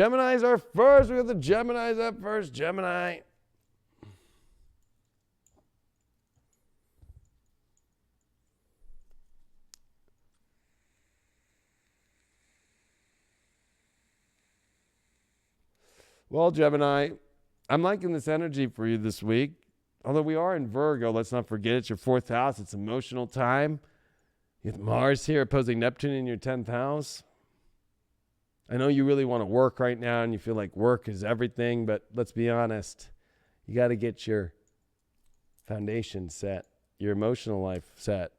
Geminis are first. We got the Geminis up first. Gemini. Well, Gemini, I'm liking this energy for you this week. Although we are in Virgo, let's not forget it's your 4th house. It's emotional time. You have Mars here opposing Neptune in your 10th house. I know you really want to work right now and you feel like work is everything, but let's be honest. You got to get your foundation set, your emotional life set.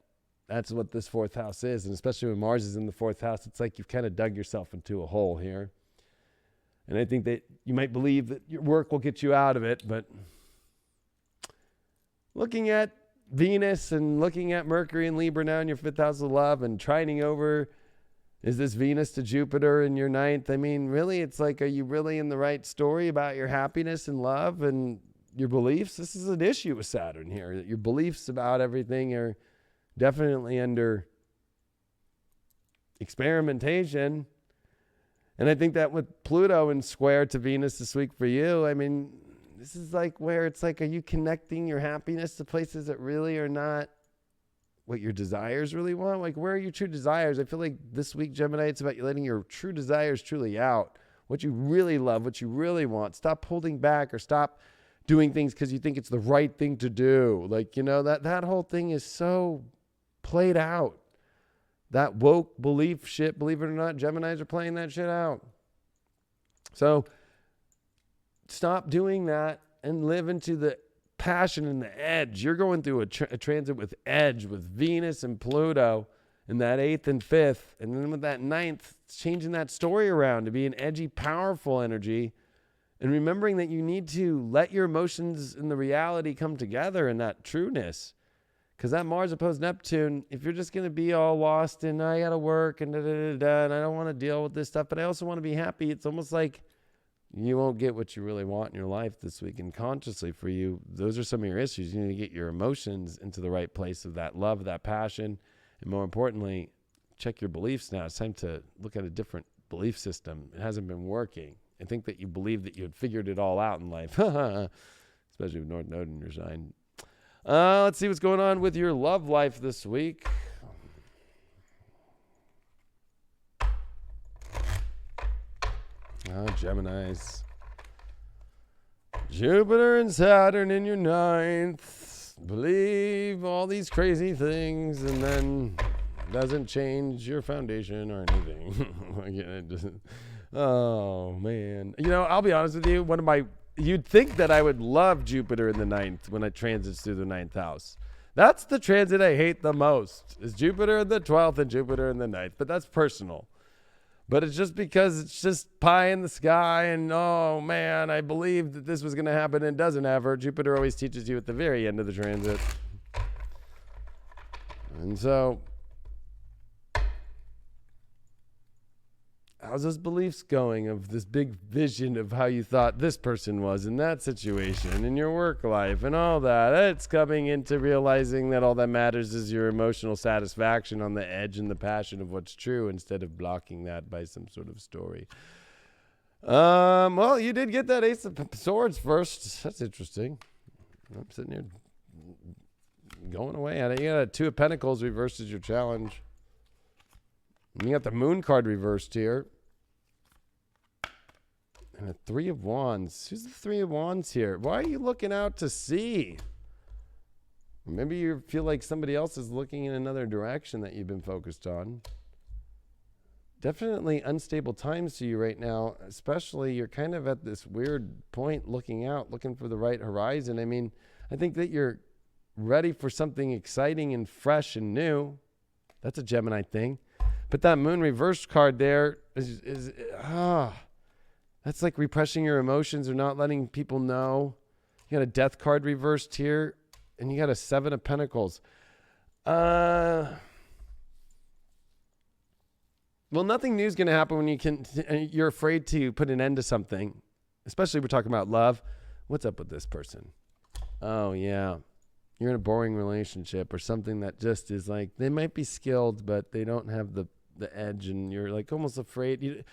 That's what this 4th house is. And especially when Mars is in the 4th house, it's like you've kind of dug yourself into a hole here. And I think that you might believe that your work will get you out of it, but looking at Venus and looking at Mercury and Libra now in your 5th house of love and trining over, is this Venus to Jupiter in your 9th? I mean, really, it's like, are you really in the right story about your happiness and love and your beliefs? This is an issue with Saturn here. Your beliefs about everything are definitely under experimentation. And I think that with Pluto in square to Venus this week for you, I mean, this is like where it's like, are you connecting your happiness to places that really are not what your desires really want? Like, where are your true desires? I feel like this week, Gemini, it's about you letting your true desires truly out. What you really love, what you really want. Stop holding back or stop doing things because you think it's the right thing to do. Like, you know, that whole thing is so played out. That woke belief shit, believe it or not, Geminis are playing that shit out. So stop doing that and live into the passion and the edge. You're going through a transit with edge, with Venus and Pluto in that 8th and 5th. And then with that 9th, it's changing that story around to be an edgy, powerful energy. And remembering that you need to let your emotions and the reality come together in that trueness. Because that Mars opposed Neptune, if you're just going to be all lost and I got to work and and I don't want to deal with this stuff, but I also want to be happy, it's almost like you won't get what you really want in your life this week. And consciously for you, those are some of your issues. You need to get your emotions into the right place of that love, that passion. And more importantly, check your beliefs now. It's time to look at a different belief system. It hasn't been working. I think that you believe that you had figured it all out in life, especially with North Node in your sign. Let's see what's going on with your love life this week. Geminis. Jupiter and Saturn in your 9th. Believe all these crazy things and then doesn't change your foundation or anything. Oh, man. You know, I'll be honest with you. You'd think that I would love Jupiter in the 9th when it transits through the 9th house. That's the transit I hate the most, is Jupiter in the 12th and Jupiter in the 9th. But that's personal. But it's just because it's just pie in the sky and, oh, man, I believed that this was going to happen and it doesn't ever. Jupiter always teaches you at the very end of the transit. And so, how's those beliefs going of this big vision of how you thought this person was in that situation, in your work life and all that? It's coming into realizing that all that matters is your emotional satisfaction on the edge and the passion of what's true instead of blocking that by some sort of story. Well, you did get that Ace of Swords first. That's interesting. I'm sitting here going away at it. You got a Two of Pentacles reversed as your challenge. And you got the Moon card reversed here. And a Three of Wands. Who's the Three of Wands here? Why are you looking out to sea? Maybe you feel like somebody else is looking in another direction that you've been focused on. Definitely unstable times to you right now. Especially you're kind of at this weird point looking out, looking for the right horizon. I mean, I think that you're ready for something exciting and fresh and new. That's a Gemini thing. But that Moon reversed card there that's like repressing your emotions or not letting people know. You got a Death card reversed here, and you got a Seven of Pentacles. Well, nothing new is going to happen when you're afraid to put an end to something. Especially we're talking about love. What's up with this person? Oh, yeah. You're in a boring relationship or something that just is like, they might be skilled, but they don't have the edge, and you're like almost afraid.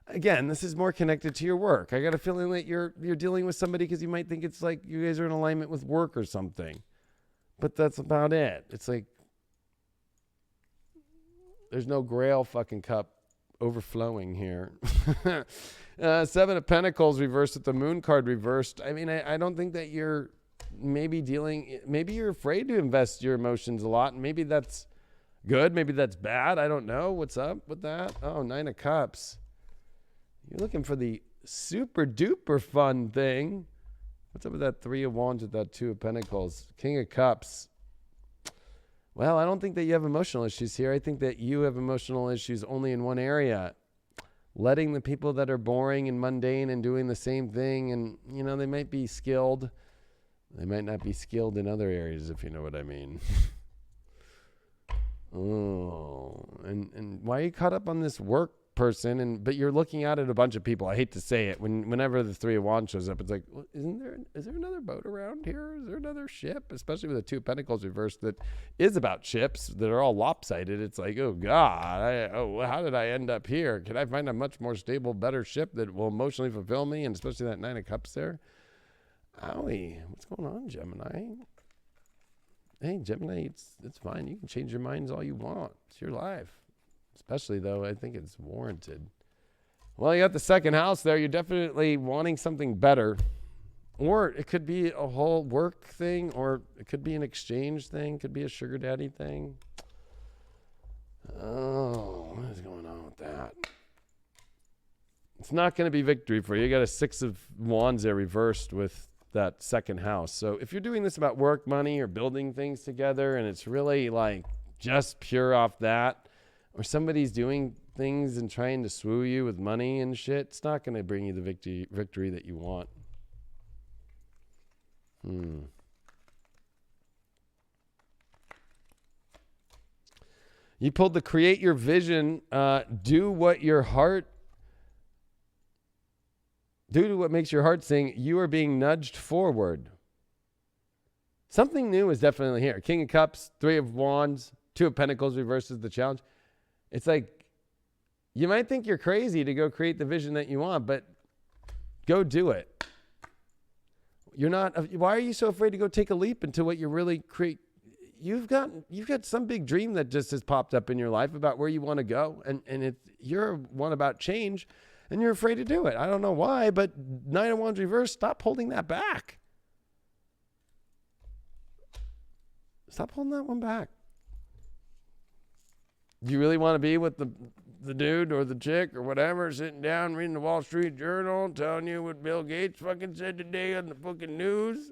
Again, this is more connected to your work. I got a feeling that you're dealing with somebody because you might think it's like you guys are in alignment with work or something. But that's about it. It's like there's no Grail fucking cup overflowing here. Seven of Pentacles reversed with the Moon card reversed. I mean, I don't think that you're maybe you're afraid to invest your emotions a lot. And maybe that's good. Maybe that's bad. I don't know. What's up with that? Oh, Nine of Cups. You're looking for the super duper fun thing. What's up with that Three of Wands with that Two of Pentacles? King of Cups. Well, I don't think that you have emotional issues here. I think that you have emotional issues only in one area. Letting the people that are boring and mundane and doing the same thing, and, you know, they might be skilled. They might not be skilled in other areas, if you know what I mean. Oh, and why are you caught up on this work person? But you're looking out at a bunch of people. I hate to say it. Whenever the Three of Wands shows up, it's like, well, is there another boat around here? Is there another ship? Especially with the Two of Pentacles reversed that is about ships that are all lopsided. It's like, oh God, how did I end up here? Can I find a much more stable, better ship that will emotionally fulfill me? And especially that Nine of Cups there. Owie, what's going on, Gemini? Hey, Gemini, it's fine. You can change your minds all you want. It's your life. Especially, though, I think it's warranted. Well, you got the second house there. You're definitely wanting something better. Or it could be a whole work thing, or it could be an exchange thing. It could be a sugar daddy thing. Oh, what is going on with that? It's not going to be victory for you. You got a Six of Wands there reversed with that second house. So if you're doing this about work, money, or building things together, and it's really like just pure off that, or somebody's doing things and trying to swoo you with money and shit, it's not going to bring you the victory that you want. You pulled the create your vision, do what makes your heart sing. You are being nudged forward. Something new is definitely here. King of Cups, Three of Wands, Two of Pentacles reverses the challenge. It's like, you might think you're crazy to go create the vision that you want, but go do it. Why are you so afraid to go take a leap into what you really create? You've got some big dream that just has popped up in your life about where you want to go. And you're one about change, and you're afraid to do it. I don't know why, but Nine of Wands reverse, stop holding that back. Stop holding that one back. Do you really want to be with the dude or the chick or whatever sitting down reading the Wall Street Journal telling you what Bill Gates fucking said today on the fucking news?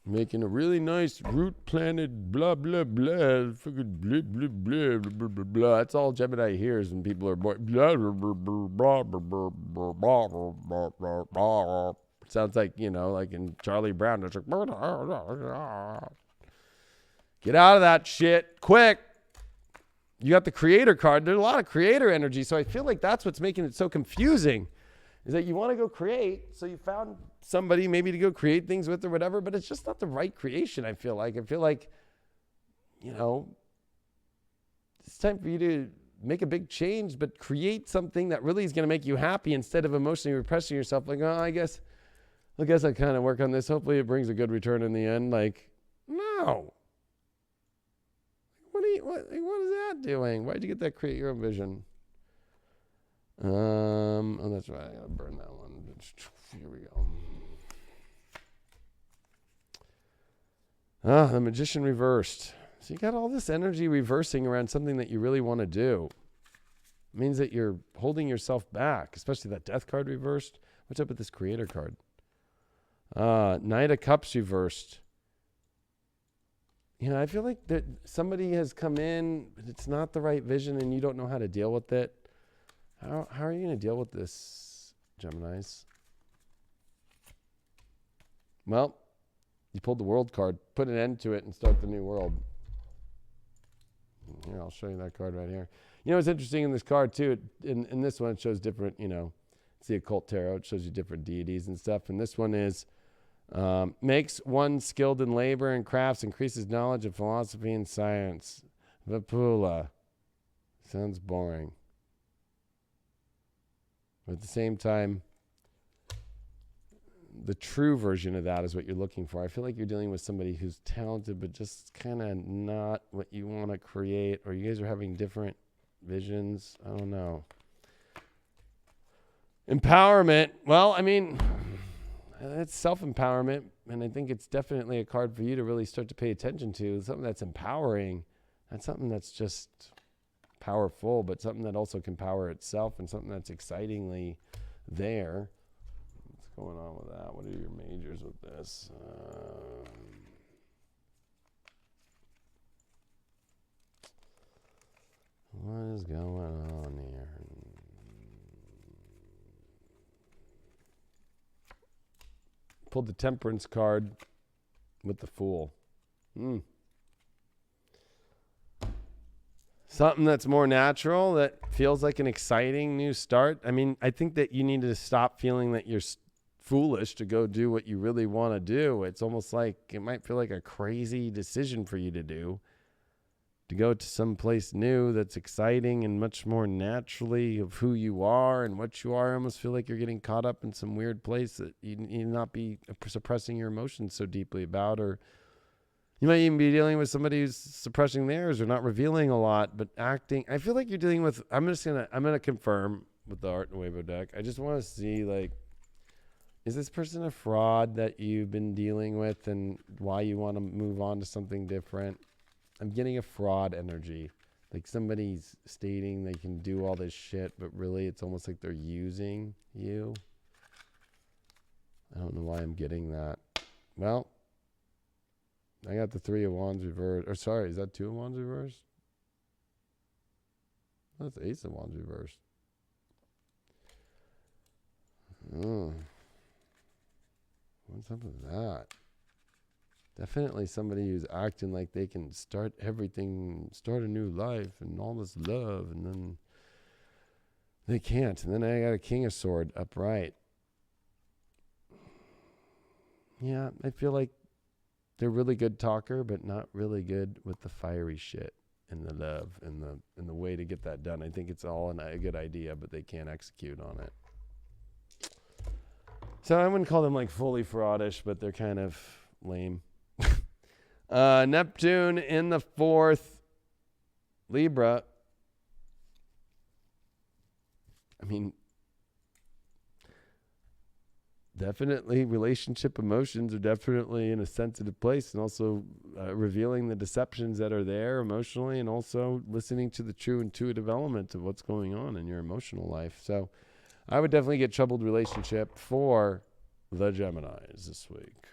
Making a really nice root planted blah, blah, blah, fucking blah, blah, blah, blah, blah, blah. That's all Gemini hears when people are blah, blah, blah, blah, blah, blah, blah, blah, blah, blah. Sounds like, like in Charlie Brown. It's like, get out of that shit quick. You got the creator card. There's a lot of creator energy. So I feel like that's what's making it so confusing, is that you want to go create. So you found somebody maybe to go create things with or whatever, but it's just not the right creation. I feel like, it's time for you to make a big change, but create something that really is going to make you happy instead of emotionally repressing yourself. Like, oh, I guess I kind of work on this. Hopefully it brings a good return in the end. Like, no. What is that doing? Why'd you get that create your own vision? Oh, that's right. I gotta burn that one. Here we go. The Magician reversed. So you got all this energy reversing around something that you really want to do. It means that you're holding yourself back, especially that Death card reversed. What's up with this Creator card? Knight of Cups reversed. I feel like that somebody has come in, but it's not the right vision, and you don't know how to deal with it. How are you going to deal with this, Geminis? Well, you pulled the World card. Put an end to it and start the new world. Here, I'll show you that card right here. What's interesting in this card, too, in this one, it shows different, it's the occult tarot. It shows you different deities and stuff. And this one is, makes one skilled in labor and crafts, increases knowledge of philosophy and science. Vipula. Sounds boring. But at the same time, the true version of that is what you're looking for. I feel like you're dealing with somebody who's talented, but just kind of not what you want to create, or you guys are having different visions. I don't know. Empowerment. Well, I mean, it's self-empowerment, and I think it's definitely a card for you to really start to pay attention to. Something that's empowering, not something that's just powerful, but something that also can power itself, and something that's excitingly there. What's going on with that? What are your majors with this? What is going on here? Pulled the Temperance card with the Fool. Something that's more natural, that feels like an exciting new start. I mean, I think that you need to stop feeling that you're foolish to go do what you really want to do. It's almost like it might feel like a crazy decision for you to do, to go to some place new that's exciting and much more naturally of who you are and what you are. I almost feel like you're getting caught up in some weird place that you need not be suppressing your emotions so deeply about, or you might even be dealing with somebody who's suppressing theirs or not revealing a lot, but acting. I feel like you're dealing with, I'm going to confirm with the Art Nuevo deck. I just want to see, like, is this person a fraud that you've been dealing with and why you want to move on to something different? I'm getting a fraud energy. Like somebody's stating they can do all this shit, but really it's almost like they're using you. I don't know why I'm getting that. Well, I got the Three of Wands reversed. Or sorry, is that Two of Wands reversed? That's Ace of Wands reversed. Oh. What's up with that? Definitely somebody who's acting like they can start everything, start a new life and all this love, and then they can't. And then I got a King of Sword upright. Yeah, I feel like they're really good talker, but not really good with the fiery shit and the love and the way to get that done. I think it's all a good idea, but they can't execute on it. So I wouldn't call them like fully fraudish, but they're kind of lame. Neptune in the 4th, Libra. I mean, definitely relationship emotions are definitely in a sensitive place, and also revealing the deceptions that are there emotionally, and also listening to the true intuitive element of what's going on in your emotional life. So I would definitely get troubled relationship for the Geminis this week.